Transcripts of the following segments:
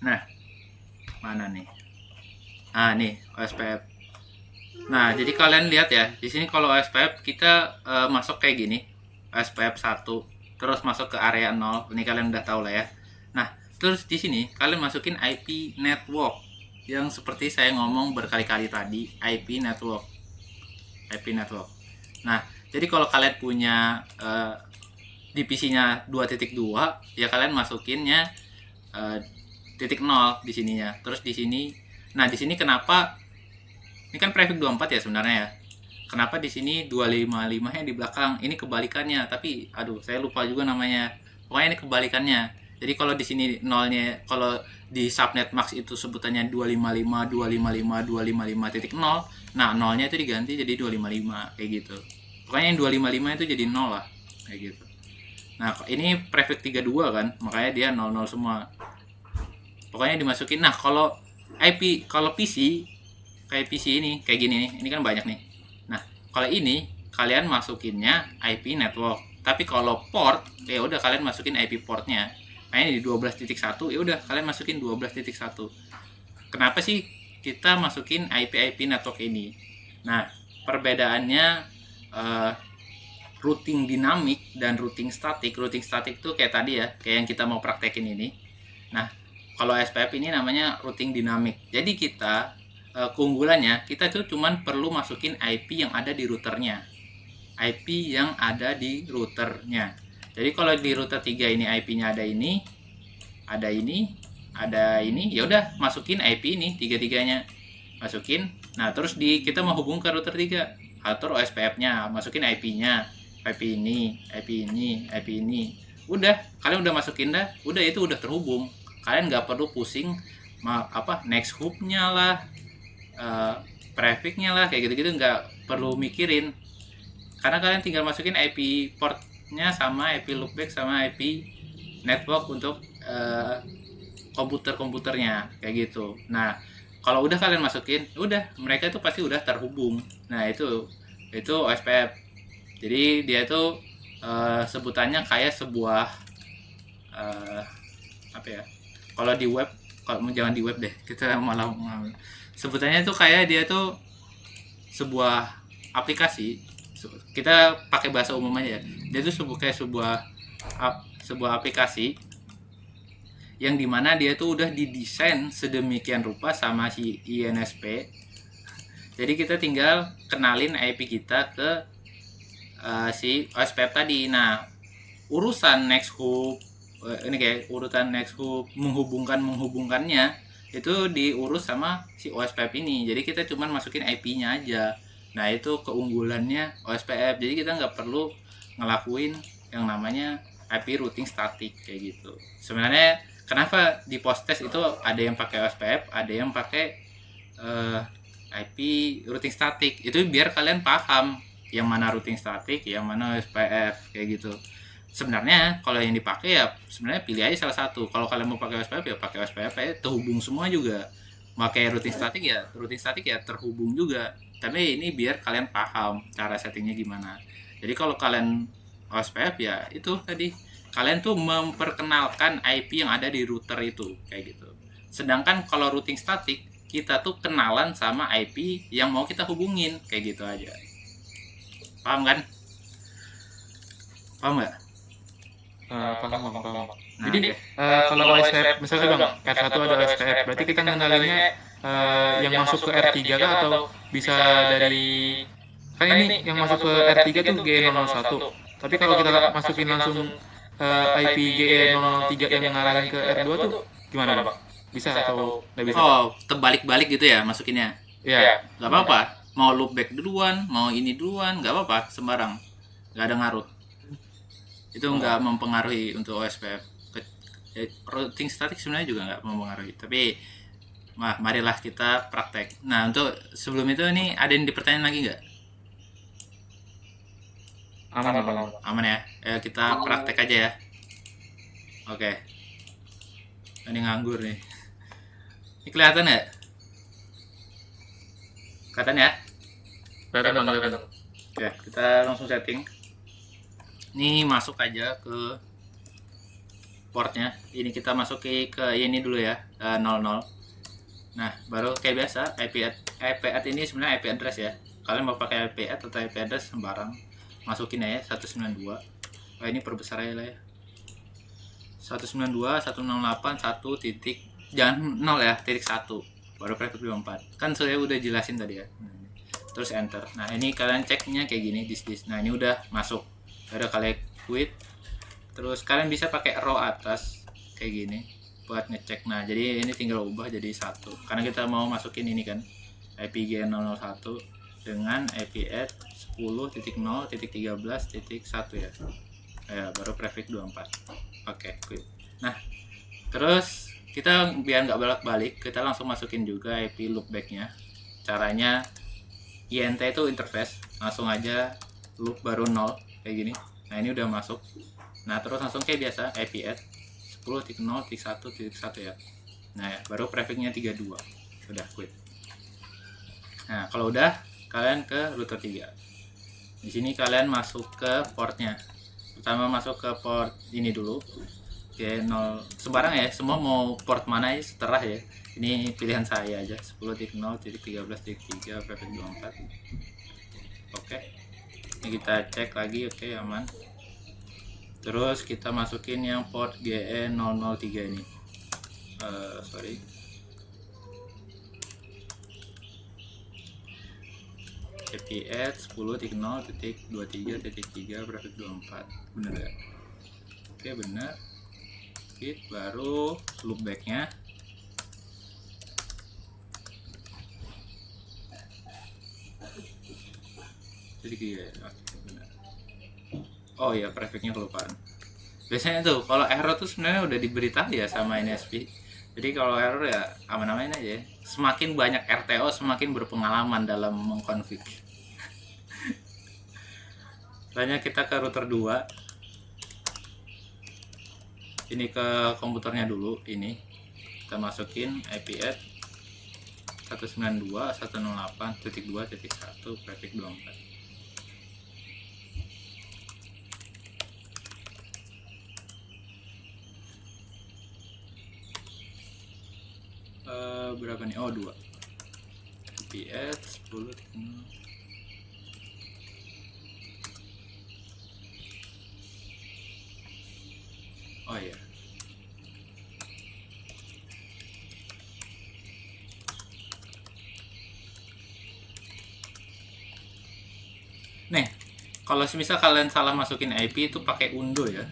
Nah, mana nih? Ah, nih OSPF. Nah, jadi kalian lihat ya, di sini kalau OSPF kita masuk kayak gini. OSPF 1, terus masuk ke area 0. Ini kalian udah tahu lah ya. Nah, terus di sini kalian masukin IP network yang seperti saya ngomong berkali-kali tadi, IP network. IP network. Nah, jadi kalau kalian punya di PC-nya 2.2, ya kalian masukinnya uh, titik 0 di sininya. Terus di sini, nah di sini kenapa ini kan prefix 24 ya sebenarnya ya. Kenapa di sini 255-nya di belakang? Ini kebalikannya, tapi aduh, saya lupa juga namanya. Pokoknya ini kebalikannya. Jadi kalau di sini nolnya, kalau di subnet max itu sebutannya 255 255 255 titik 0, nah nolnya itu diganti jadi 255 kayak gitu. Pokoknya yang 255 itu jadi 0 lah kayak gitu. Nah, ini prefix 32 kan, makanya dia 00 semua. Pokoknya dimasukin. Nah, kalau PC kayak PC ini kayak gini nih, ini kan banyak nih. Nah, kalau ini kalian masukinnya IP network. Tapi kalau port, ya udah kalian masukin IP portnya. Nah, ini di 12.1, ya udah kalian masukin 12.1. Kenapa sih kita masukin IP network ini? Nah, perbedaannya uh, routing dinamik dan routing statik. Routing statik tuh kayak tadi ya, kayak yang kita mau praktekin ini. Nah, kalau SPF ini namanya routing dinamik. Jadi kita keunggulannya kita tuh cuman perlu masukin IP yang ada di routernya. IP yang ada di routernya. Jadi kalau di router 3 ini IP-nya ada ini, ada ini, ada ini, ya udah masukin IP ini tiga-tiganya. Masukin. Nah, terus kita mau hubung ke router 3, atur OSPF-nya, masukin IP-nya. IP ini, IP ini, IP ini. Udah, kalian udah masukin dah, udah itu udah terhubung. Kalian nggak perlu pusing next hub-nya lah, prefix-nya lah, kayak gitu-gitu nggak perlu mikirin. Karena kalian tinggal masukin IP port-nya sama IP loopback sama IP network untuk komputer-komputernya kayak gitu. Nah, kalau udah kalian masukin, udah mereka itu pasti udah terhubung. Nah, itu OSPF. Jadi dia itu sebutannya kayak sebuah apa ya? Kalau di web, kalau jangan di web deh, kita malah sebutannya itu kayak dia tuh sebuah aplikasi. Kita pakai bahasa umum aja ya. Dia tuh kayak sebuah aplikasi yang dimana dia tuh udah didesain sedemikian rupa sama si INSP. Jadi kita tinggal kenalin IP kita ke si OSPF tadi. Nah, urusan next hub, ini kayak urutan next hub menghubungkannya itu diurus sama si OSPF ini. Jadi kita cuman masukin IP-nya aja. Nah, itu keunggulannya OSPF. Jadi kita nggak perlu ngelakuin yang namanya IP routing statik kayak gitu. Sebenarnya kenapa di post-test itu ada yang pakai OSPF, ada yang pakai IP routing statik. Itu biar kalian paham yang mana routing statik, yang mana OSPF kayak gitu. Sebenarnya kalau yang dipakai ya sebenarnya pilih aja salah satu. Kalau kalian mau pakai OSPF ya pakai OSPF ya terhubung semua juga. Pakai routing statik ya terhubung juga. Tapi ini biar kalian paham cara settingnya gimana. Jadi kalau kalian OSPF ya itu tadi, kalian tuh memperkenalkan IP yang ada di router itu kayak gitu. Sedangkan kalau routing statik kita tuh kenalan sama IP yang mau kita hubungin kayak gitu aja. Paham kan? Paham nggak? Paham. Nah, Jadi kalau OSPF misalnya bang R1 ada OSPF, berarti kita ngendalinnya yang masuk ke R3 kah atau bisa dari kan ini yang masuk ke R3 tuh GE001. Tapi kalau kita masukin langsung IP GE003 yang ngarahin ke R2 tuh gimana bang? Bisa atau nggak bisa? oh terbalik-balik gitu ya masukinnya. Iya. Nggak apa-apa. Mau loopback duluan, mau ini duluan, nggak apa-apa, sembarang. Nggak ada ngaruh. Itu nggak mempengaruhi untuk OSPF. Routing statik sebenarnya juga nggak mempengaruhi. Tapi marilah kita praktek. Nah, untuk sebelum itu nih ada yang dipertanyakan lagi nggak? Aman. Aman ya? Kita praktek aja ya. Oke. Ini nganggur nih. Ini kelihatan ya? Kelihatan ya? Kelihatan. Oke, kita langsung setting. Ini masuk aja ke portnya. Ini kita masuki ke ini dulu ya, 00. Nah, baru kayak biasa IP add ini sebenarnya IP address ya. Kalian mau pakai IP add atau IP address sembarang, masukin aja 192. Oh, ini perbesar aja lah ya. 192.168.1 titik, jangan 0 ya, titik 1. Baru prefix 24. Kan saya udah jelasin tadi ya. Terus enter. Nah, ini kalian ceknya kayak gini, this. Nah, ini udah masuk. Udah kalian quit. Terus kalian bisa pakai row atas kayak gini buat ngecek. Nah, jadi ini tinggal ubah jadi 1 karena kita mau masukin ini kan IPG001 dengan IP add 10.0.13.1 ya. Ya, baru prefix 24. Oke, quit. Nah, terus kita biar nggak bolak-balik, kita langsung masukin juga IP loopback-nya. Caranya INT itu interface, langsung aja loop baru 0 kayak gini. Nah, ini udah masuk. Nah, terus langsung kayak biasa IP add 10.0.1.1 ya. Nah, ya, baru prefixnya 32. Udah quit. Nah, kalau udah, kalian ke router 3. Di sini kalian masuk ke portnya. Pertama masuk ke port ini dulu. G0 sembarang ya, semua mau port mana ya seterah ya. Ini pilihan saya aja, 10.0.13.3 prefix 24. Oke. Ini kita cek lagi, oke, aman. Terus kita masukin yang port GE003 ini. Sorry. IP add 10.0.23.3 prefix 24. Bener ya? Oke, bener. Baru loopback-nya. Jadi ya, oke, benar. Oh iya, prefixnya kelupaan. Biasanya tuh kalau error tuh sebenarnya udah diberitahu ya sama NSP. Jadi kalau error ya aman-aman aja. Semakin banyak RTO semakin berpengalaman dalam mengkonfig. Selanjutnya kita ke router 2. Ini ke komputernya dulu, ini kita masukin IP add 192.168.2.1 prefix 24. Berapa nih? Oh, 2. IP add 10. Oh iya. Nih, kalau misal kalian salah masukin IP itu pakai undo ya.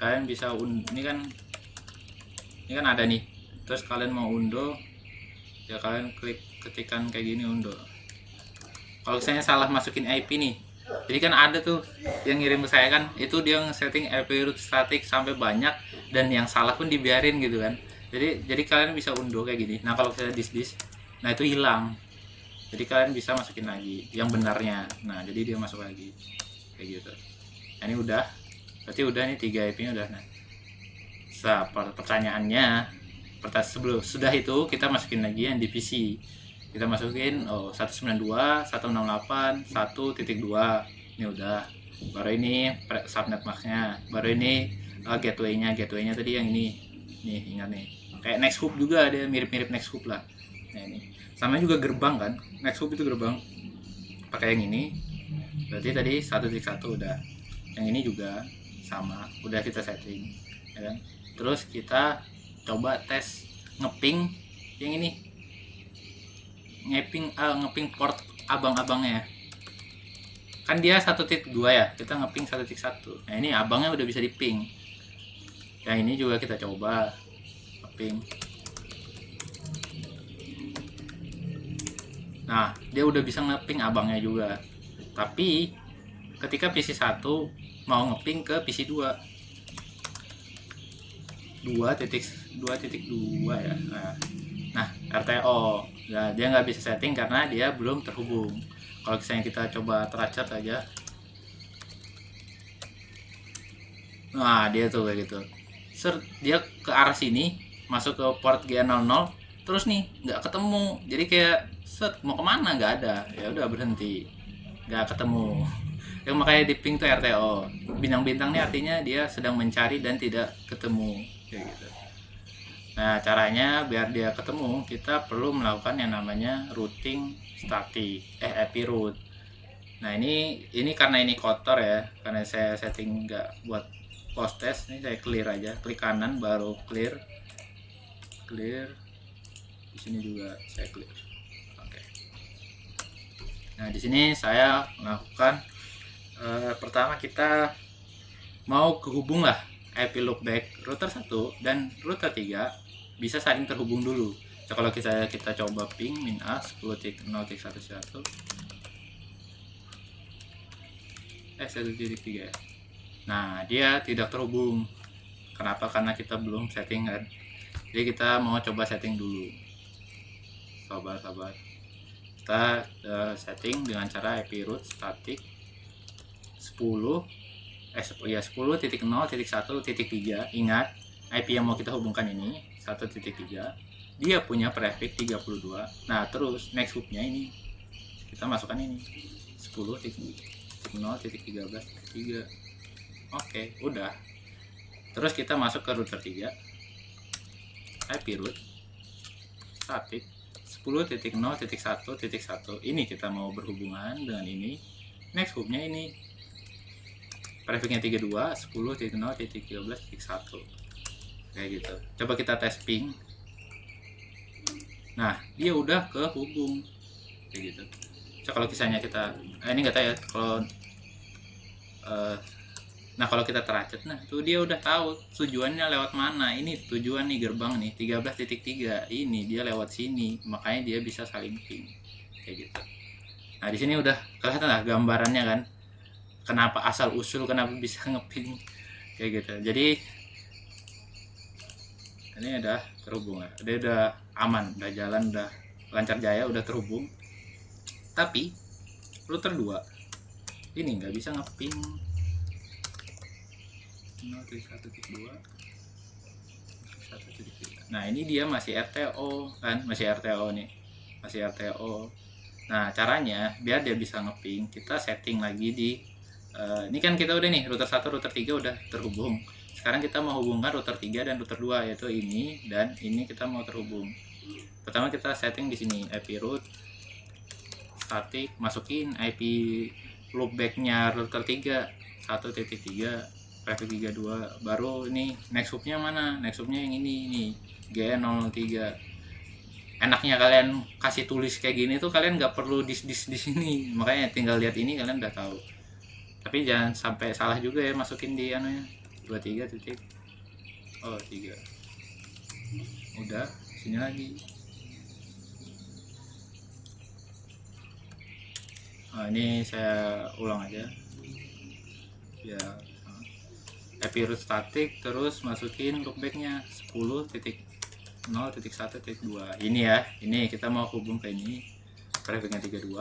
Kalian bisa ini kan ada nih. Terus kalian mau undo, ya kalian klik ketikan kayak gini undo. Kalau saya salah masukin IP nih, jadi kan ada tuh yang ngirim ke saya kan, itu dia setting IP root static sampai banyak dan yang salah pun dibiarin gitu kan. Jadi kalian bisa undo kayak gini. Nah, kalau saya this, nah itu hilang. Jadi kalian bisa masukin lagi yang benarnya. Nah, jadi dia masuk lagi kayak gitu. Nah, ini udah, berarti udah nih 3 IP-nya udah. Nah, pertanyaannya sebelum sudah itu kita masukin lagi yang di PC. Kita masukin 192.168.1.2. Ini udah. Baru ini subnet max-nya. Baru ini gateway-nya tadi yang ini. Nih, ingat nih. Kayak Nexthoop juga, ada mirip-mirip Nexthoop lah. Nah, ini. Sama juga gerbang kan. Nexthoop itu gerbang. Pakai yang ini. Berarti tadi 1.1 udah. Yang ini juga sama, udah kita setting, ya kan? Terus kita coba tes ngeping yang ini, ngeping port abang-abangnya. Kan dia 1.2 ya, kita ngeping 1.1. Nah, ini abangnya udah bisa diping. Yang ini juga kita coba ngeping. Nah, dia udah bisa ngeping abangnya juga. Tapi ketika PC 1 mau ngeping ke PC 2 2.2 ya. Nah, RTO. Nah, dia nggak bisa setting karena dia belum terhubung. Kalau misalnya kita coba tracer aja. Nah, dia tuh kayak gitu. Dia ke arah sini, masuk ke port G00, terus nih nggak ketemu. Jadi kayak mau kemana nggak ada. Ya udah berhenti. Nggak ketemu. Yang makanya di ping tuh RTO. Bintang-bintang nih artinya dia sedang mencari dan tidak ketemu, kayak gitu. Nah, caranya biar dia ketemu, kita perlu melakukan yang namanya routing static, AP route. Nah, ini karena ini kotor ya, karena saya setting nggak buat post test, ini saya clear aja, klik kanan baru clear. Di sini juga saya clear. Oke. Nah, di sini saya melakukan pertama kita mau kehubung lah IP loopback router 1 dan router 3 bisa saling terhubung dulu. So, kalau kita coba ping -a 10.0.1.1 1.3 ya. Nah, dia tidak terhubung. Kenapa? Karena kita belum setting kan. Jadi kita mau coba setting dulu. Sabar. Kita setting dengan cara IP route static 10.0.1.3. Ingat, IP yang mau kita hubungkan ini 1.3. Dia punya prefix 32. Nah, terus next hook-nya ini kita masukkan ini 10.0.13.3. Oke, udah. Terus kita masuk ke router 3. IP route static 10.0.1.1. Ini kita mau berhubungan dengan ini. Next hook-nya ini prefixnya 32 10.0.13.1. Kayak gitu. Coba kita tes ping. Nah, dia udah kehubung. Kayak gitu. So, kalau kisahnya kita ini nggak tahu ya kalau nah kalau kita teracet, nah tuh dia udah tahu tujuannya lewat mana. Ini tujuan nih gerbang nih 13.3, ini dia lewat sini, makanya dia bisa saling ping kayak gitu. Nah, di sini udah kelihatan lah gambarannya kan, kenapa asal usul kenapa bisa ngeping kayak gitu. Jadi ini udah terhubung ya, dia udah aman, udah jalan, udah lancar jaya, udah terhubung. Tapi router 2 ini nggak bisa ngeping 0.1.2 1.3. Nah, ini dia masih RTO kan, masih RTO nih, masih RTO. Nah, caranya biar dia bisa ngeping, kita setting lagi di ini kan kita udah nih router 1, router 3 udah terhubung. Sekarang kita mau hubungkan router 3 dan router 2, yaitu ini dan ini kita mau terhubung. Pertama kita setting di sini IP route static, masukin IP loopback-nya router 3 1.3 prefix 32, baru ini next hook-nya mana? Next hook-nya yang ini nih, GN003. Enaknya kalian kasih tulis kayak gini tuh kalian nggak perlu di sini, makanya tinggal lihat ini kalian udah tahu. Tapi jangan sampai salah juga ya masukin di anunya 23 titik 3. Udah, sini lagi. Nah, ini saya ulang aja ya. IP route static, terus masukin loopbacknya 10.0.1.2. Ini ya, ini kita mau hubung ke ini, prefixnya 32.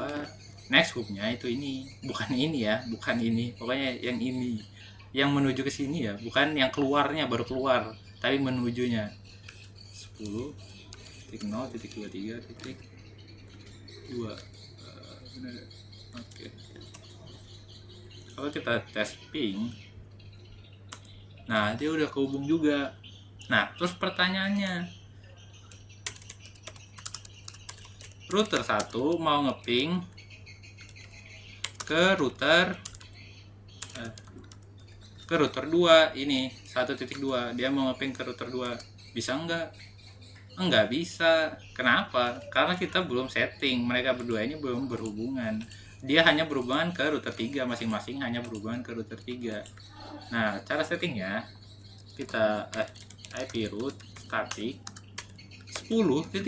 Next hooknya itu ini, bukan ini ya, bukan ini, pokoknya yang ini, yang menuju ke sini ya, bukan yang keluarnya baru keluar, tapi menujunya 10.0.23.2. Oke. Kalau kita tes ping, nah dia udah kehubung juga. Nah, terus pertanyaannya, router 1 mau ngeping ke router 2 ini 1.2. Dia mau ngeping ke router 2, bisa enggak? Enggak bisa. Kenapa? Karena kita belum setting, mereka berdua ini belum berhubungan. Dia hanya berhubungan ke router 3, masing-masing hanya berhubungan ke router 3. Nah, cara settingnya kita IP route static 10.0.1.2.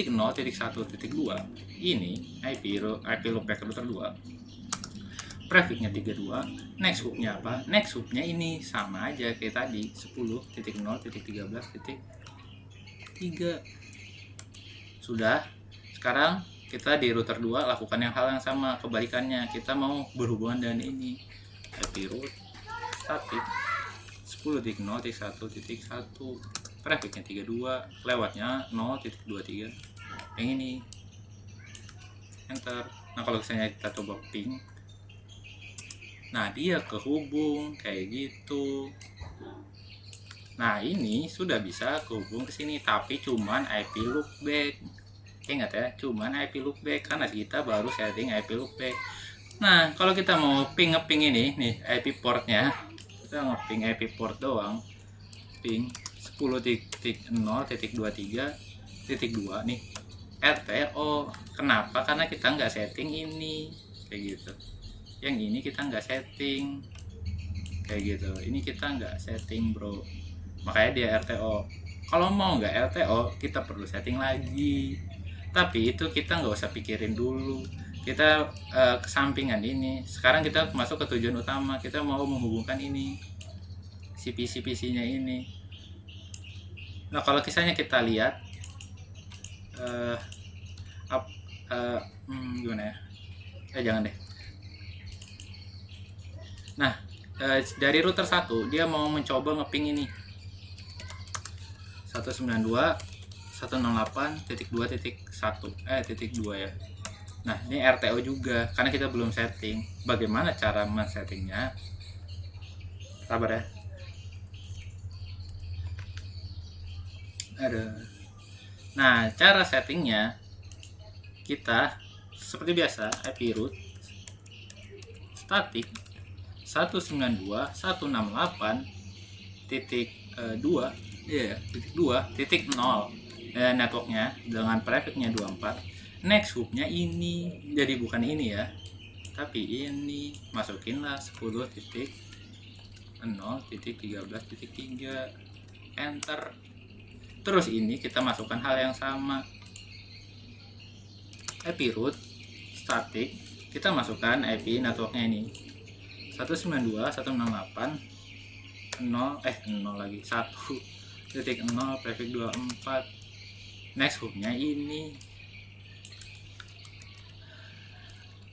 Ini IP loopback router 2. Prefixnya 32. Next hook-nya apa? Next hook-nya ini sama aja kayak tadi, 10.0.13.3. Sudah. Sekarang kita di router 2 lakukan hal yang sama, kebalikannya. Kita mau berhubungan dengan ini. IP route static 10.0.1.1. Prefixnya 32, lewatnya 0.23. Yang ini. Enter. Nah, kalau misalnya kita coba ping, Nah, dia kehubung kayak gitu. Nah, ini sudah bisa kehubung ke sini, tapi cuman IP loopback. Ingat ya, cuman IP loopback karena kita baru setting IP loopback. Nah, kalau kita mau ngeping ini nih IP portnya, kita ngeping IP port doang. Ping 10.0.23.2 nih RTO. Kenapa? Karena kita nggak setting ini kayak gitu. Yang ini kita nggak setting kayak gitu. Ini kita nggak setting bro, makanya dia RTO. Kalau mau nggak RTO kita perlu setting lagi, tapi itu kita nggak usah pikirin dulu. Kita kesampingan ini. Sekarang kita masuk ke tujuan utama, kita mau menghubungkan ini si PC nya ini. Nah, kalau kisahnya kita lihat gimana ya, jangan deh. Nah, dari router 1 dia mau mencoba ngeping ini 192.168.2.1 ya. Nah, ini RTO juga karena kita belum setting. Bagaimana cara men-settingnya? Sabar ya. Nah, cara settingnya kita seperti biasa IP root static 192.168.2 2.0 networknya dengan prefixnya 24. Next hubnya ini, jadi bukan ini ya, tapi ini. Masukinlah 10.0.13.3 enter. Terus ini kita masukkan hal yang sama, IP root static, kita masukkan IP networknya ini 192.168.0 lagi 1.0 prefix 24. Next hubnya ini.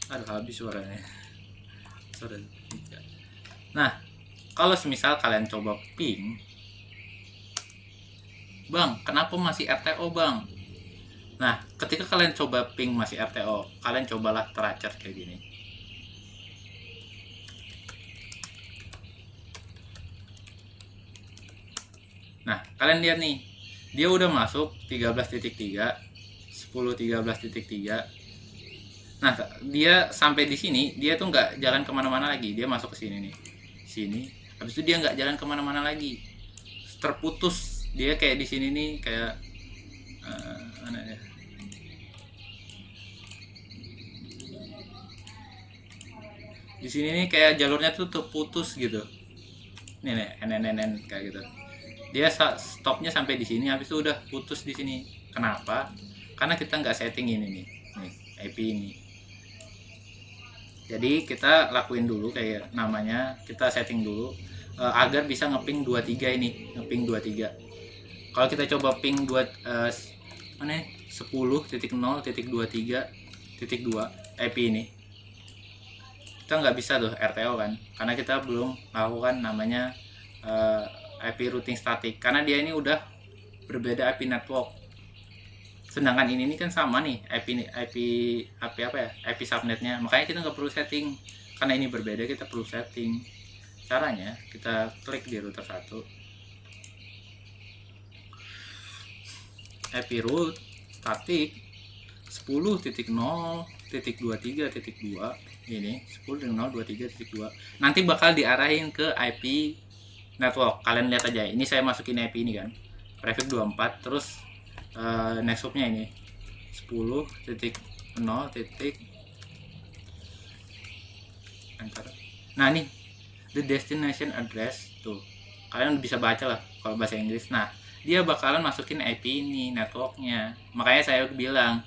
Aduh, habis suaranya. Nah, kalau semisal kalian coba ping, bang, kenapa masih RTO bang? Nah, ketika kalian coba ping masih RTO, kalian cobalah tracer kayak gini. Nah, kalian lihat nih, dia udah masuk 13.3, 10.13.3. Nah, dia sampai di sini, dia tuh nggak jalan kemana-mana lagi. Dia masuk ke sini nih, sini. Habis itu dia nggak jalan kemana-mana lagi, terputus. Dia kayak di sini nih, kayak mana ya? Di sini nih kayak jalurnya tuh terputus gitu. Nih, NNNN kayak gitu. Dia stopnya sampai di sini, habis itu udah putus di sini. Kenapa? Karena kita nggak setting ini nih IP ini. Jadi kita lakuin dulu kayak namanya, kita setting dulu agar bisa ngeping 23 ini, ngeping 23. Kalau kita coba ping 10.0.23.2 IP ini, kita nggak bisa tuh RTO kan, karena kita belum melakukan namanya IP routing static, karena dia ini udah berbeda IP network. Sedangkan ini kan sama nih IP subnetnya, makanya kita nggak perlu setting. Karena ini berbeda, kita perlu setting. Caranya kita klik di router 1, IP root static 10.0.23.2 ini 10.0.23.2 nanti bakal diarahin ke IP network. Kalian lihat aja, ini saya masukin IP ini kan, prefix 24, terus next hubnya ini 10.0. Nah, nih the destination address tuh, kalian bisa baca lah kalau bahasa Inggris. Nah, dia bakalan masukin IP ini networknya. Makanya saya bilang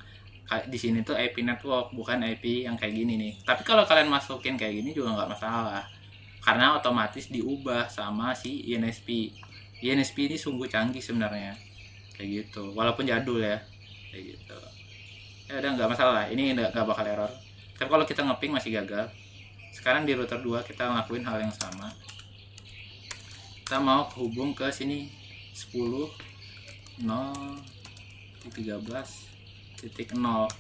di sini tuh IP network, bukan IP yang kayak gini nih. Tapi kalau kalian masukin kayak gini juga nggak masalah, karena otomatis diubah sama si INSP. INSP ini sungguh canggih sebenarnya kayak gitu, walaupun jadul ya kayak gitu. Ya udah, nggak masalah, ini nggak bakal error. Tapi kalau kita ngeping masih gagal. Sekarang di router 2 kita ngelakuin hal yang sama. Kita mau hubung ke sini 10.0.13.0.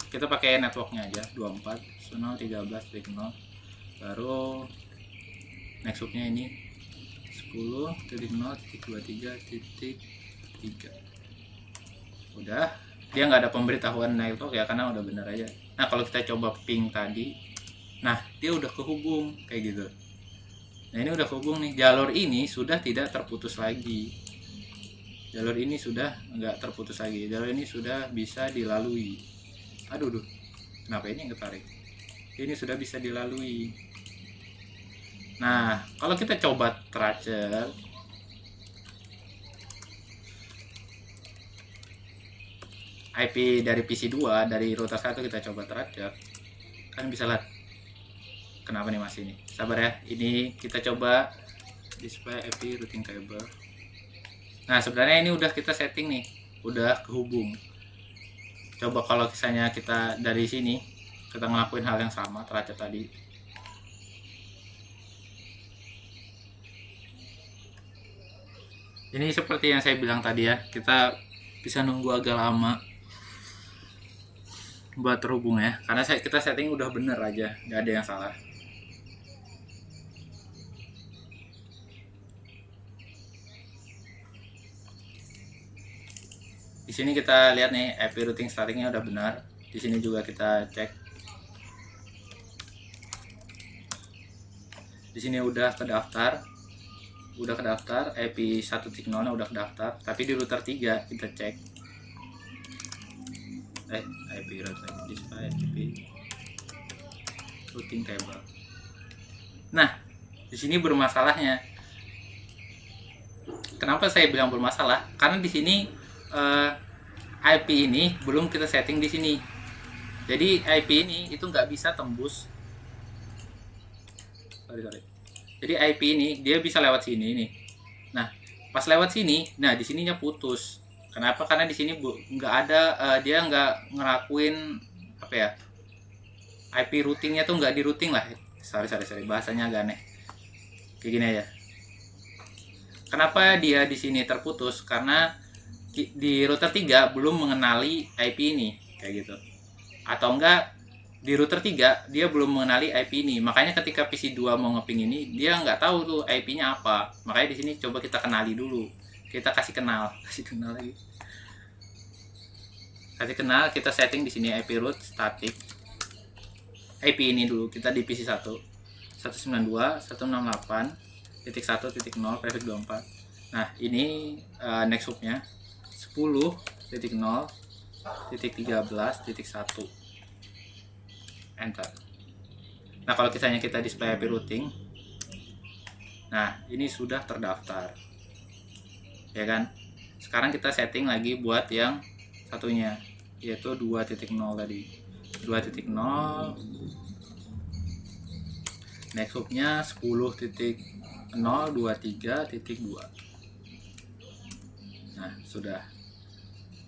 Kita pakai networknya aja 24 0.13.0, baru next loopnya ini 10.0.23.3. Udah, dia nggak ada pemberitahuan network ya, karena udah bener aja. Nah kalau kita coba ping tadi, nah dia udah kehubung kayak gitu. Nah ini udah kehubung nih, jalur ini sudah tidak terputus lagi, jalur ini sudah nggak terputus lagi, jalur ini sudah bisa dilalui. Aduh, kenapa ini ketarik? Ini sudah bisa dilalui. Nah kalau kita coba tracer, IP dari PC 2 dari router 1 kita coba tracer, kan bisa lihat kenapa nih masih ini. Sabar ya, ini kita coba display IP routing table. Nah sebenarnya ini udah kita setting nih, udah kehubung. Coba kalau misalnya kita dari sini kita ngelakuin hal yang sama tracer tadi, ini seperti yang saya bilang tadi ya, kita bisa nunggu agak lama buat terhubung ya, karena kita setting udah bener aja, nggak ada yang salah. Di sini kita lihat nih IP routing startingnya udah benar. Di sini juga kita cek. Di sini udah kedaftar. IP 1.0 nya udah kedaftar, tapi di router 3 kita cek. IP routing display IP routing table. Nah, di sini bermasalahnya. Kenapa saya bilang bermasalah? Karena di sini IP ini belum kita setting di sini. Jadi IP ini itu nggak bisa tembus. Sorry. Jadi IP ini dia bisa lewat sini nih. Nah, pas lewat sini, nah di sininya putus. Kenapa? Karena di sini nggak ada, dia nggak ngelakuin apa ya? IP routingnya tuh nggak di routing lah. Sorry, bahasanya agak aneh. Kayak gini aja. Kenapa dia di sini terputus? Karena di router 3 belum mengenali IP ini kayak gitu. Atau enggak di router 3 dia belum mengenali IP ini. Makanya ketika PC 2 mau ngeping ini, dia nggak tahu tuh IP-nya apa. Makanya di sini coba kita kenali dulu. Kita kasih kenal lagi. Kasih kenal, kita setting di sini IP root static. IP ini dulu kita di PC 1. 192.168.1.0 prefix 24. Nah, ini next hook-nya 10.0.13.1. Enter. Nah, kalau misalnya kita display IP routing, nah ini sudah terdaftar, ya kan? Sekarang kita setting lagi buat yang satunya, yaitu 2.0 tadi. 2.0 next hook-nya 10.023.2. Nah, sudah.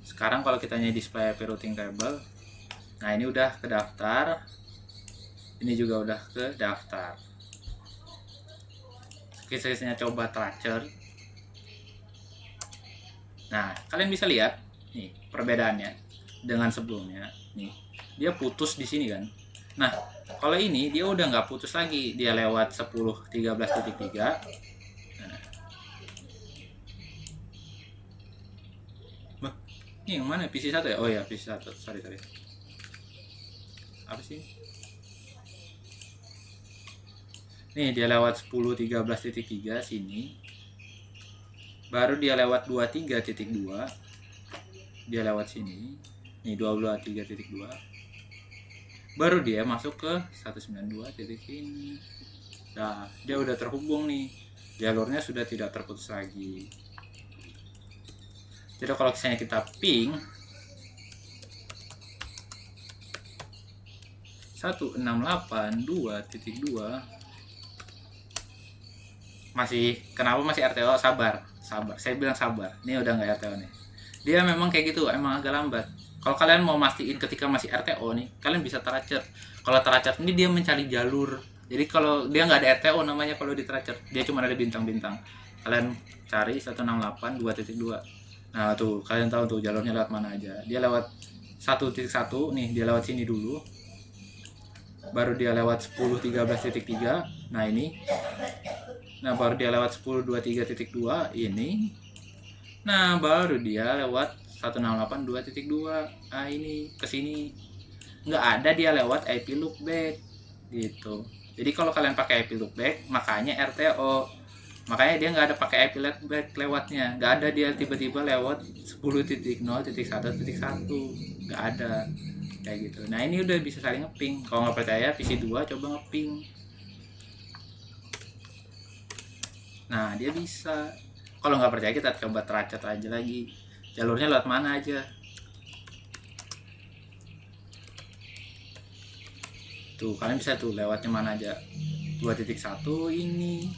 Sekarang kalau kita display IP routing table, nah ini udah kedaftar. Ini juga udah kedaftar. Kita coba tracer. Nah, kalian bisa lihat nih perbedaannya dengan sebelumnya. Nih, dia putus di sini kan. Nah, kalau ini dia udah nggak putus lagi, dia lewat 10.13.3. Nah, ini yang mana? PC 1 ya? Oh ya, PC 1. Sorry. Apa sih? Nih, dia lewat 10.13.3 sini. Baru dia lewat 23.2. Dia lewat sini. Nih 23.2. Baru dia masuk ke 192 titik ini. Nah, dia udah terhubung nih. Jalurnya sudah tidak terputus lagi. Jadi kalau misalnya kita ping 168.2.2, masih kenapa masih RTO? Sabar. Saya bilang sabar. Ini udah nggak RTO nih. Dia memang kayak gitu, emang agak lambat. Kalau kalian mau mastiin ketika masih RTO nih, kalian bisa tracer. Kalau tracer ini dia mencari jalur. Jadi kalau dia nggak ada RTO namanya kalau di tracer, dia cuma ada bintang-bintang. Kalian cari 168.2.2. Nah tuh, kalian tahu tuh jalurnya lewat mana aja. Dia lewat 1.1 nih, dia lewat sini dulu. Baru dia lewat 10.13.3. Nah ini Nah, baru dia lewat 10.23.2 ini. Nah, baru dia lewat 168.2.2. Nah, ini ke sini nggak ada dia lewat IP loopback gitu. Jadi kalau kalian pakai IP loopback, makanya RTO. Makanya dia nggak ada pakai IP loopback lewatnya. Nggak ada dia tiba-tiba lewat 10.0.1.1. Nggak ada kayak gitu. Nah, ini udah bisa saling ngeping. Kalau nggak percaya PC2 coba ngeping. Nah, dia bisa. Kalau nggak percaya kita coba teracet aja lagi. Jalurnya lewat mana aja. Tuh, kalian bisa tuh lewatnya mana aja. 2.1 ini.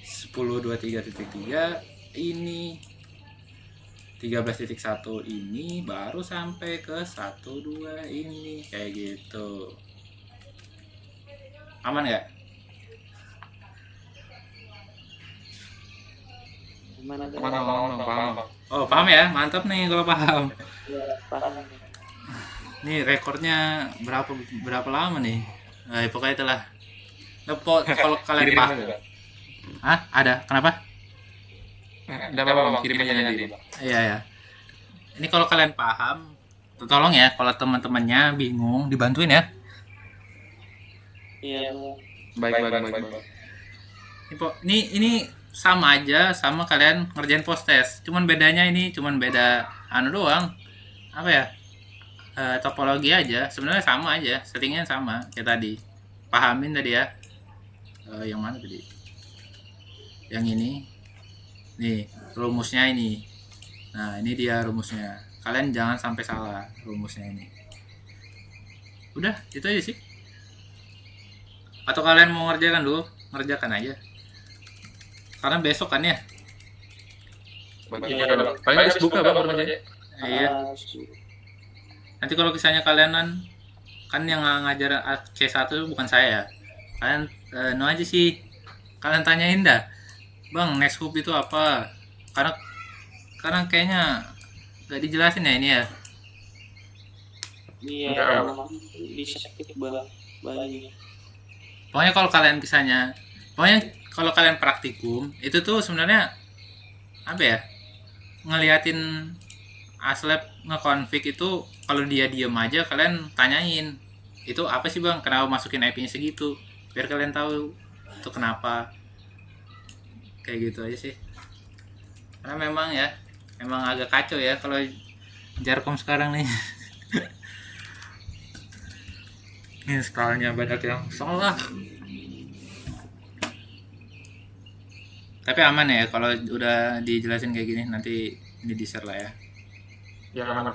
10.23.3 ini. 13.1 ini baru sampai ke 12 ini kayak gitu. Aman nggak? Mana paham. Oh, paham ya? Mantap nih kalau paham. Paham. Nih rekornya berapa lama nih? Nah, pokoknya itulah. Kalau kalian paham. Hah? Ada? Kenapa? Enggak apa-apa, kirim aja nanti. Iya ya. Ini kalau kalian paham, tolong ya. Kalau teman-temannya bingung, dibantuin ya. Iya. Baik. Ini sama aja sama kalian ngerjain post test. Cuman bedanya ini cuman beda doang. Apa ya? Topologi aja. Sebenarnya sama aja. Settingnya sama kayak tadi. Pahamin tadi ya. Yang mana tadi? Yang ini. Nih, rumusnya ini. Nah, ini dia rumusnya. Kalian jangan sampai salah rumusnya ini. Udah, itu aja sih. Atau kalian mau ngerjakan dulu? Ngerjakan aja. Karena besok kan ya. Paling harus buka Bang aja. Iya. Nanti kalau misalnya kalian kan yang ngajar C1 bukan saya ya. Kalian no aja sih. Kalian tanyain dah. Bang, next hub itu apa? Karena kayaknya gak dijelasin ya ini ya. Iya, bisa banyak. Pokoknya kalau kalian praktikum itu tuh sebenarnya apa ya? Ngeliatin Aslab ngekonfig itu kalau dia diem aja kalian tanyain itu apa sih bang, kenapa masukin IP-nya segitu, biar kalian tahu itu kenapa. Kayak gitu aja sih. Karena memang agak kacau ya kalau Jarkom sekarang nih. Installnya banyak yang salah. Tapi aman ya kalau udah dijelasin kayak gini, nanti ini di share lah ya. Ya aman.